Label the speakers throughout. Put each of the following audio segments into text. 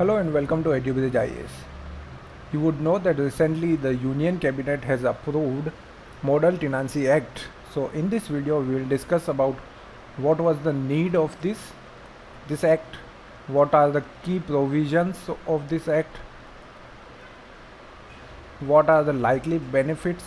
Speaker 1: Hello and welcome to EduBridge IAS. You would know that recently the Union Cabinet has approved Model Tenancy Act. So in this video we will discuss about what was the need of this act, what are the key provisions of this act, what are the likely benefits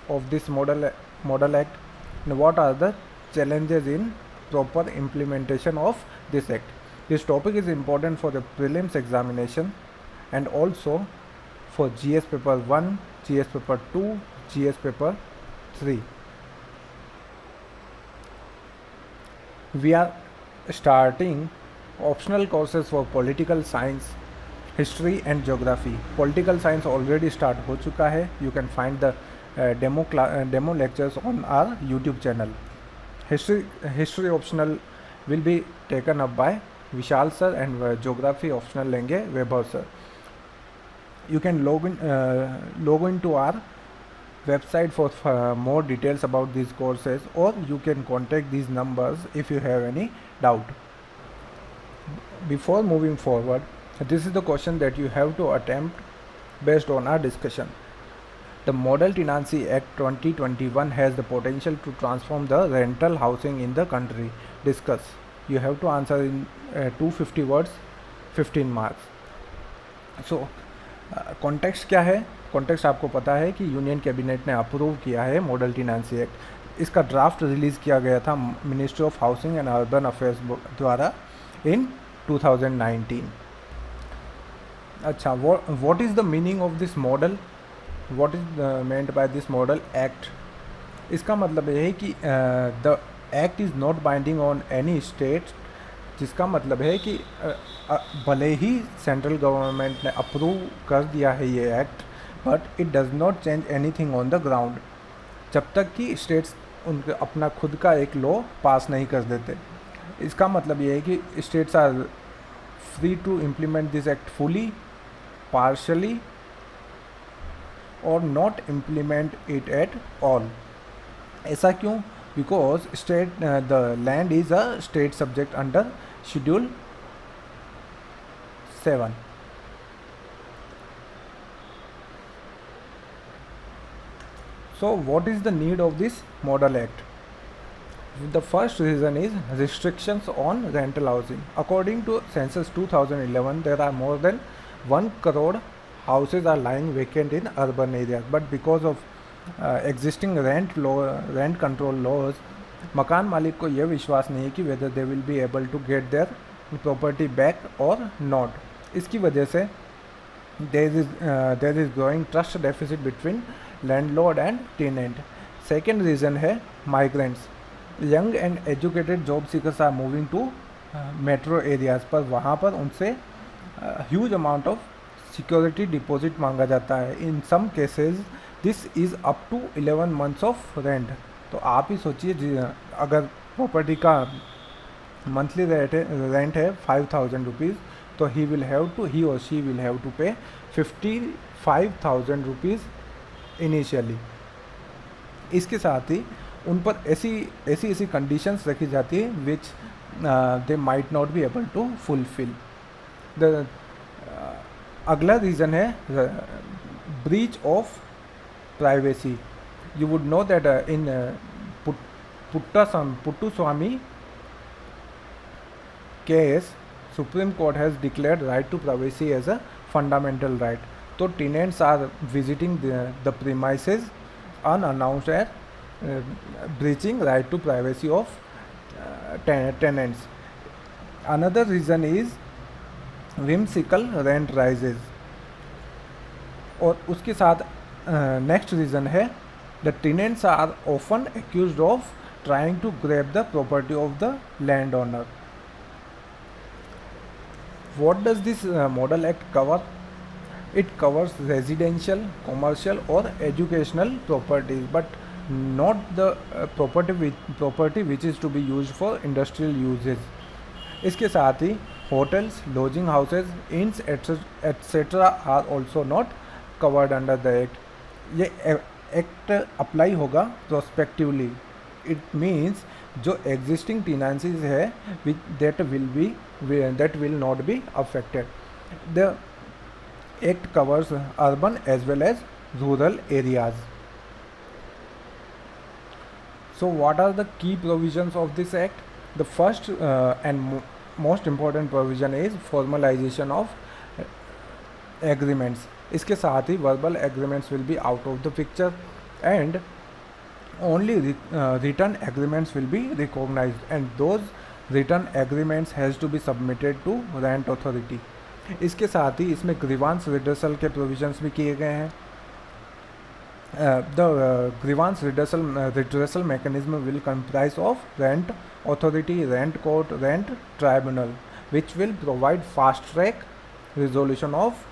Speaker 1: of this model act, and what are the challenges in proper implementation of this act. This topic is important for the prelims examination and also for GS paper 1, GS paper 2, GS paper 3. We are starting optional courses for political science, history and geography. Political science already start हो चुका है. You can find the demo lectures on our YouTube channel. History optional will be taken up by Vishal sir and geography optional लेंगे Vaibhav sir. You can log into our website for more details about these courses, or you can contact these numbers if you have any doubt. Before moving forward, this is the question that you have to attempt based on our discussion. The Model Tenancy Act 2021 has the potential to transform the rental housing in the country. Discuss. You have to answer in 250 words, 15 marks. So, context क्या है? Context आपको पता है कि union cabinet ने approve किया है model tenancy act. इसका ड्राफ्ट रिलीज़ किया गया था ministry of housing and urban affairs द्वारा इन 2019. अच्छा, what is the meaning of this model? What is meant by this model act? इसका मतलब यह है कि the act is not binding on any state, जिसका मतलब है कि भले ही सेंट्रल गवर्नमेंट ने अप्रूव कर दिया है ये act, but it does not change anything on the ground जब तक कि स्टेट्स उनके अपना खुद का एक लॉ पास नहीं कर देते. इसका मतलब ये है कि states are free to implement this act fully, partially और not implement it at all. ऐसा क्यों? Because state the land is a state subject under schedule 7. So what is the need of this model act? The first reason is restrictions on rental housing. According to census 2011, there are more than 1 crore houses are lying vacant in urban areas, but because of existing rent control laws, मकान मालिक को यह विश्वास नहीं है कि whether they will be able to get their property back or not. इसकी वजह से there is growing trust deficit between landlord and tenant. Second reason है migrants. Young and educated job seekers are moving to metro areas, पर वहाँ पर उनसे huge amount of security deposit मांगा जाता है. In some cases this is up to 11 months of rent. तो आप ही सोचिए, अगर प्रॉपर्टी का मंथली रेंट है 5,000 रुपीज़, तो ही और शी विल हैव टू पे 55,000 रुपीज़ इनिशियली. इसके साथ ही उन पर ऐसी कंडीशंस रखी जाती है which they might not be able to fulfil. The अगला रीज़न है breach of privacy. You would know that in Puttaswamy case, Supreme Court has declared right to privacy as a fundamental right. So tenants are visiting the premises unannounced and breaching right to privacy of tenants. Another reason is whimsical rent rises. और उसके साथ next reason है the tenants are often accused of trying to grab the property of the landowner. What does this model act cover? It covers residential, commercial or educational properties, but not the property which is to be used for industrial uses. इसके साथ ही hotels, lodging houses, inns etc. are also not covered under the act. ये act apply होगा prospectively. It means जो existing tenancies है that will not be affected. The act covers urban as well as rural areas. So what are the key provisions of this act? The first and most important provision is formalization of agreements. इसके साथ ही verbal agreements will be out of the picture and only written agreements will be recognized, and those written agreements has to be submitted to rent authority. इसके साथ ही इसमें grievance redressal के provisions भी किए गए हैं. The grievance redressal mechanism will comprise of rent authority, rent court, rent tribunal, which will provide fast track resolution of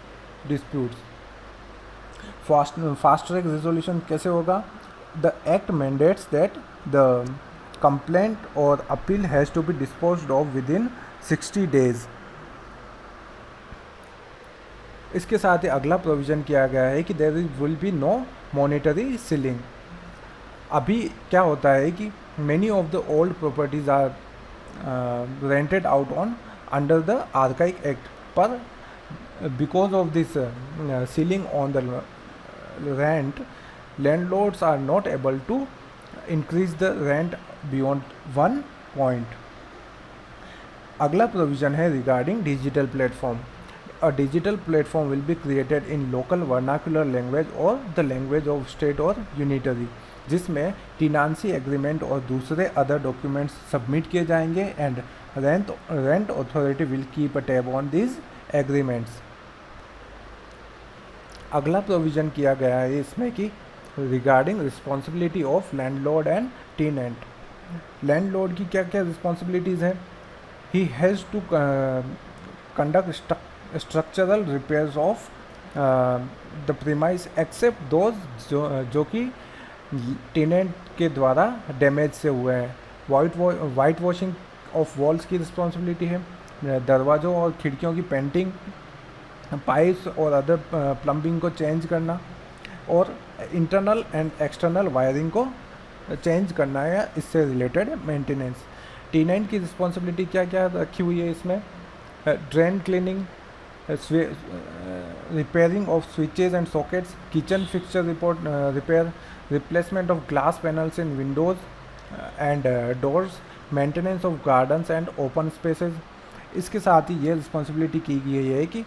Speaker 1: disputes. Fast track resolution कैसे होगा? The act mandates that the complaint or appeal has to be disposed of within 60 days. इसके साथ ही अगला provision किया गया है कि there will be no monetary ceiling. अभी क्या होता है कि many of the old properties are rented out on under the archaic act, पर because of this ceiling on the rent landlords are not able to increase the rent beyond 1 point. अगला provision है regarding digital platform. A digital platform will be created in local vernacular language or the language of state or unitary, जिसमें टीनांसी agreement और दूसरे other documents submit किए जाएंगे and rent authority will keep a tab on this agreements. अगला provision किया गया है इसमें कि regarding responsibility of landlord and tenant. Landlord की क्या क्या रिस्पॉन्सिबिलिटीज़ हैं? He has to conduct structural repairs of the premise except those जो कि टेनेंट के द्वारा डैमेज से हुए हैं. वाइट वॉशिंग ऑफ वॉल्स की रिस्पॉन्सिबिलिटी है. दरवाज़ों और खिड़कियों की पेंटिंग, पाइप्स और अदर प्लम्बिंग को चेंज करना और इंटरनल एंड एक्सटर्नल वायरिंग को चेंज करना है, इससे रिलेटेड मेंटेनेंस. टेनेंट की रिस्पॉन्सिबिलिटी क्या क्या रखी हुई है इसमें? Drain cleaning, repairing of switches and sockets, kitchen fixture repair, replacement of glass panels in windows and doors, maintenance of gardens and open spaces. इसके साथ ही ये रिस्पॉन्सिबिलिटी की गई है कि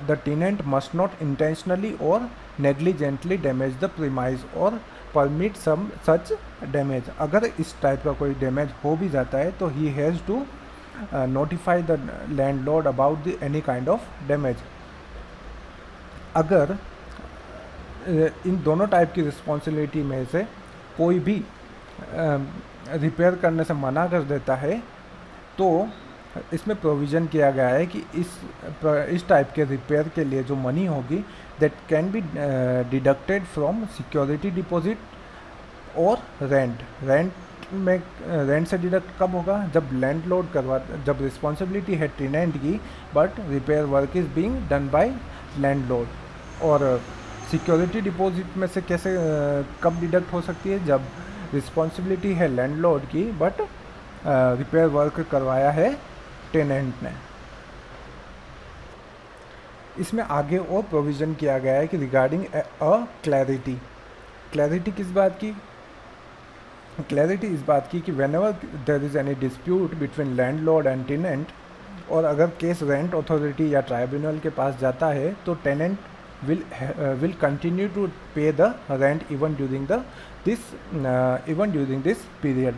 Speaker 1: the tenant must not intentionally और नेग्लिजेंटली डैमेज द प्रीमाइस और permit some such damage. अगर इस टाइप का कोई डैमेज हो भी जाता है तो he has to notify the landlord about the any kind of damage. अगर इन दोनों टाइप की रिस्पॉन्सिबिलिटी में से कोई भी रिपेयर करने से मना कर देता है तो इसमें प्रोविज़न किया गया है कि इस टाइप के रिपेयर के लिए जो मनी होगी that can be deducted from security deposit और रेंट में. रेंट से डिडक्ट कब होगा? जब लैंडलॉर्ड जब रिस्पॉन्सिबिलिटी है टेनेंट की but repair work is being done by landlord. और सिक्योरिटी डिपॉजिट में से कैसे कब डिडक्ट हो सकती है? जब रिस्पॉन्सिबिलिटी है लैंडलॉर्ड की बट रिपेयर वर्क करवाया है टेनेंट ने. इसमें आगे और प्रोविज़न किया गया है कि रिगार्डिंग अ क्लैरिटी किस बात की? क्लैरिटी इस बात की कि whenever there is any dispute between landlord and tenant, और अगर केस रेंट अथॉरिटी या ट्राइब्यूनल के पास जाता है तो tenant will continue to pay the rent even during this period.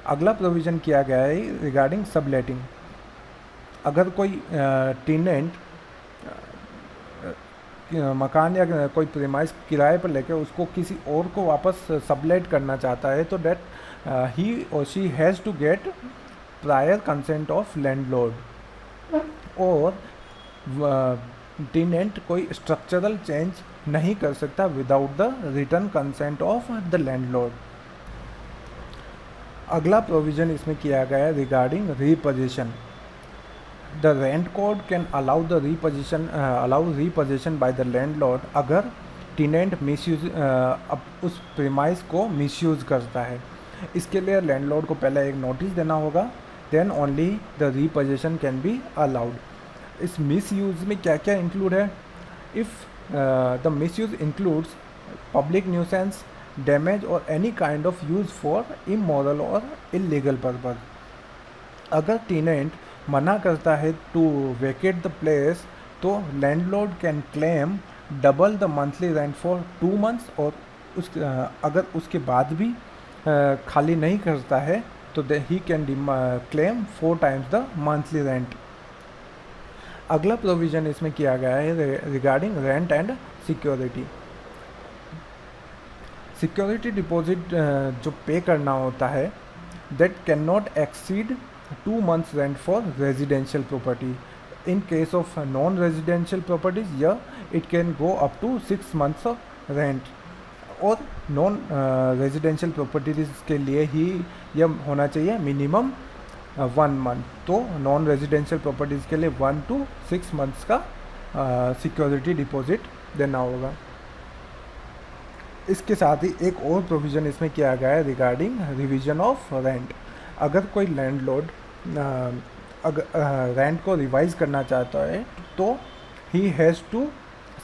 Speaker 1: अगला प्रोविज़न किया गया है रिगार्डिंग सबलेटिंग. अगर कोई टेनेंट मकान या कोई प्रीमाइस किराए पर लेकर उसको किसी और को वापस सबलेट करना चाहता है तो डेट ही और she has to get prior consent of landlord. और टेनेंट कोई स्ट्रक्चरल चेंज नहीं कर सकता without the written consent of the landlord. अगला प्रोविज़न इसमें किया गया है regarding repossession. The rent code can allow repossession by the landlord अगर टेनेंट मिसयूज उस प्रीमाइस को मिसयूज़ करता है. इसके लिए लैंडलॉर्ड को पहले एक नोटिस देना होगा, then only the repossession can be allowed. इस मिस यूज़ में क्या क्या इंक्लूड है? If the misuse includes public nuisance, damage और any kind of use for immoral और इलीगल पर्पज। अगर टेनेंट मना करता है टू वेकेट द प्लेस तो landlord can claim double the monthly rent for 2 months, और अगर उसके बाद भी खाली नहीं करता है तो he can claim 4 times the monthly rent. अगला प्रोविज़न इसमें किया गया है regarding rent and security. Security deposit जो पे करना होता है that can not exceed 2 months rent for residential property. In case of non residential properties it can go up to 6 months rent, और नॉन रेजिडेंशियल प्रॉपर्टीज के लिए ही यह होना चाहिए मिनिमम 1 month। तो नॉन रेजिडेंशियल प्रॉपर्टीज़ के लिए 1 to 6 months का सिक्योरिटी डिपॉजिट देना होगा। इसके साथ ही एक और प्रोविज़न इसमें किया गया है रिगार्डिंग रिवीजन ऑफ रेंट। अगर कोई लैंडलॉर्ड अगर रेंट को रिवाइज करना चाहता है तो he has to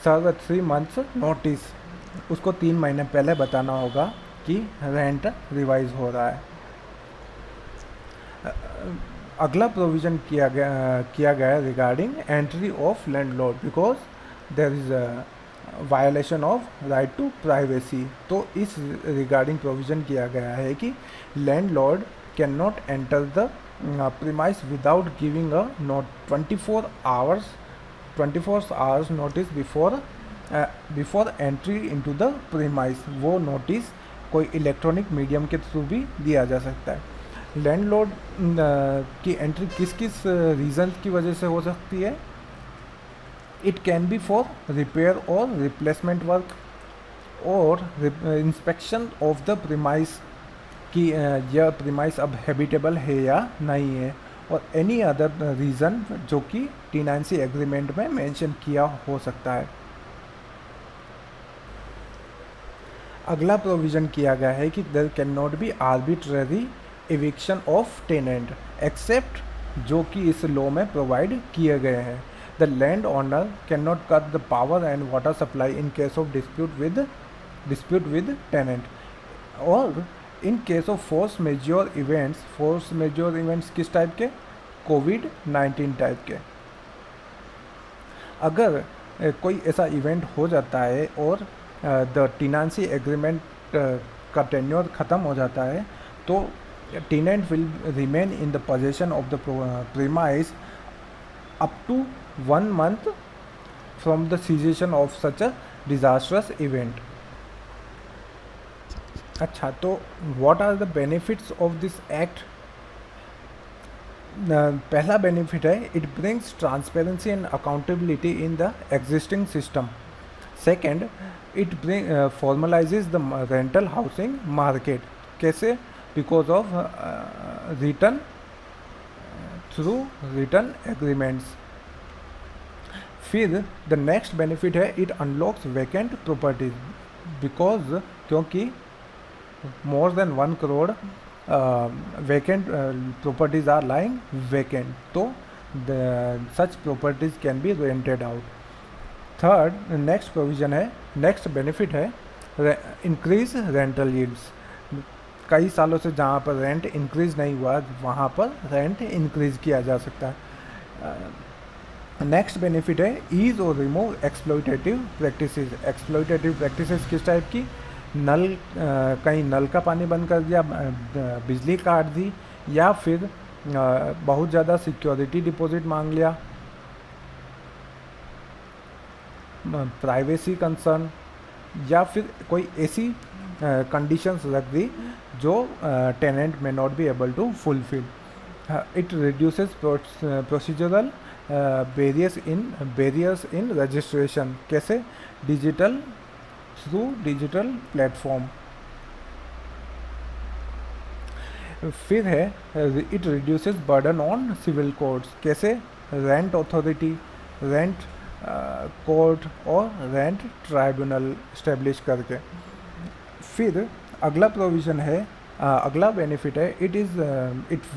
Speaker 1: serve 3 months notice. उसको 3 महीने पहले बताना होगा कि रेंट रिवाइज हो रहा है। अगला प्रोविज़न किया गया है regarding entry of landlord because there is violation of right to privacy. तो इस रिगार्डिंग प्रोविज़न किया गया है कि landlord can not enter the premise without giving a note 24 hours notice before entry into the premise. वो notice कोई electronic medium के through भी दिया जा सकता है। लैंडलॉर्ड की एंट्री किस किस रीज़न की वजह से हो सकती है? It can be for repair और रिप्लेसमेंट वर्क, और इंस्पेक्शन ऑफ द प्रीमाइस कि यह प्रीमाइस अब हैबिटेबल है या नहीं है, और एनी अदर रीज़न जो कि टेनेंसी एग्रीमेंट में मेंशन किया हो सकता है। अगला प्रोविज़न किया गया है कि there can not be arbitrary eviction of tenant except जो कि इस लॉ में प्रोवाइड किए गए हैं। The landowner can not cut the power and water supply in case of dispute with tenant, और in case of force majeure events किस type के? कोविड-19 टाइप के। अगर कोई ऐसा इवेंट हो जाता है और द टेनेंसी एग्रीमेंट का टेन्योर ख़त्म हो जाता है तो tenant will remain in the possession of the premise up to 1 month from the cessation of such a disastrous event। अच्छा, तो what are the benefits of this act? पहला benefit है it brings transparency and accountability in the existing system. Second, it formalises the rental housing market. कैसे? Because of return through return agreements. फिर the next benefit है it unlocks vacant properties because क्योंकि more than 1 crore vacant properties are lying vacant, तो such properties can be rented out। Third, next provision है, next benefit है increase rental yields. कई सालों से जहाँ पर रेंट इंक्रीज नहीं हुआ वहाँ पर रेंट इंक्रीज किया जा सकता है। नेक्स्ट बेनिफिट है ईज और remove exploitative practices. Exploitative practices किस टाइप की? कहीं नल का पानी बंद कर दिया, बिजली काट दी, या फिर बहुत ज़्यादा सिक्योरिटी डिपॉजिट मांग लिया, प्राइवेसी कंसर्न, या फिर कोई ऐसी कंडीशंस रख दी जो tenant may not be able to fulfil. It reduces procedural barriers in registration. कैसे? Through digital platform. फिर है it reduces burden on civil courts. कैसे? रेंट अथॉरिटी, रेंट कोर्ट और रेंट ट्राइब्यूनल इस्टेब्लिश करके। फिर अगला प्रोविज़न है अगला बेनिफिट है it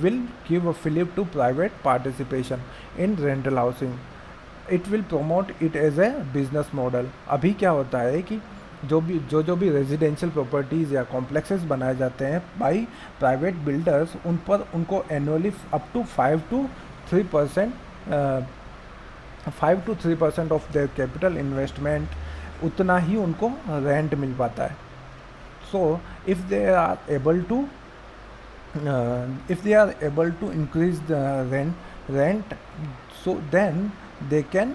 Speaker 1: will give a fillip to private participation in rental housing, it will promote it as a business model. अभी क्या होता है कि जो भी रेजिडेंशियल प्रॉपर्टीज़ या कॉम्प्लेक्सेस बनाए जाते हैं बाई प्राइवेट बिल्डर्स, उन पर उनको annually up to 5 to 3% of their capital investment, उतना ही उनको रेंट मिल पाता है। So if they are able to increase the rent, so then they can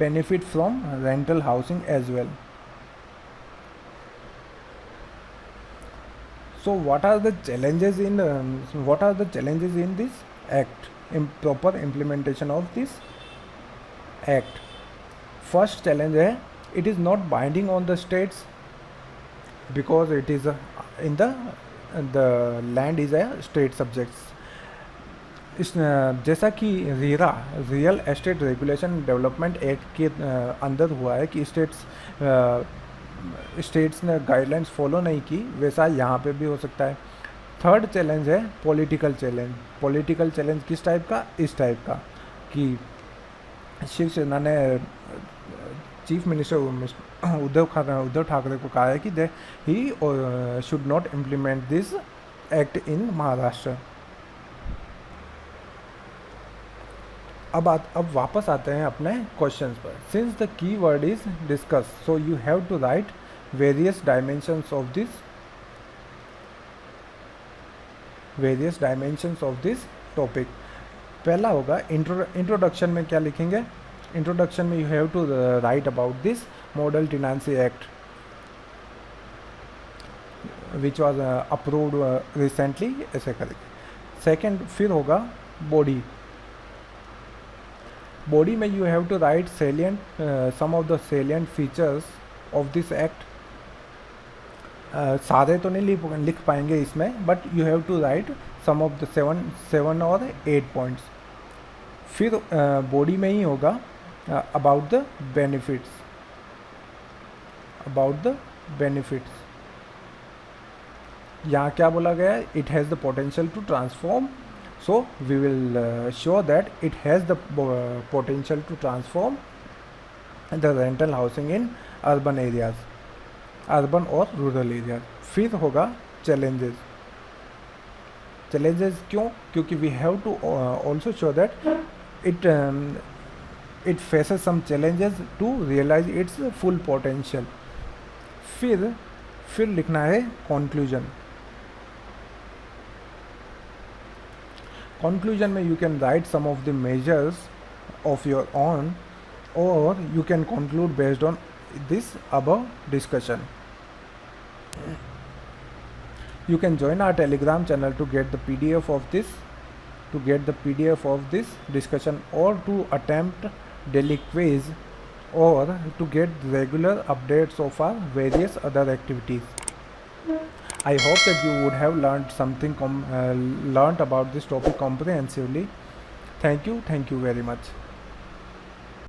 Speaker 1: benefit from rental housing as well. So what are the challenges in this act, in proper implementation of this act? First challenge है, it is not binding on the states because it is the land is a state subjects. इस जैसा कि real estate regulation development act के अंदर हुआ है कि states ने गाइडलाइंस फॉलो नहीं की, वैसा यहाँ पे भी हो सकता है। थर्ड चैलेंज है पॉलिटिकल चैलेंज किस टाइप का? इस टाइप का कि शिवसेना ने चीफ मिनिस्टर उद्धव ठाकरे को कहा है कि ही should not implement this act in Maharashtra. अब वापस आते हैं अपने क्वेश्चंस पर। Since the key word is discuss, so you have to write various dimensions of this topic. पहला होगा इंट्रोडक्शन में क्या लिखेंगे? इंट्रोडक्शन में you have to write about this model tenancy act which was approved recently, ऐसे करेंगे। Second फिर होगा बॉडी में you have to write some of the salient features of this act. सारे तो नहीं लिख पाएंगे इसमें, but you have to write some of the 7 और 8 पॉइंट्स। फिर बॉडी में ही होगा अबाउट द बेनिफिट्स। यहाँ क्या बोला गया है? It has the potential to transform, so we will show that it has the potential to transform the rental housing in urban or rural areas. फिर होगा challenges क्यों? क्योंकि we have to also show that it faces some challenges to realize its full potential. फिर लिखना है conclusion में you can write some of the measures of your own, or you can conclude based on this above discussion. You can join our Telegram channel to get the PDF of this discussion, or to attempt daily quiz, or to get regular updates of our various other activities. I hope that you would have learned about this topic comprehensively. Thank you very much.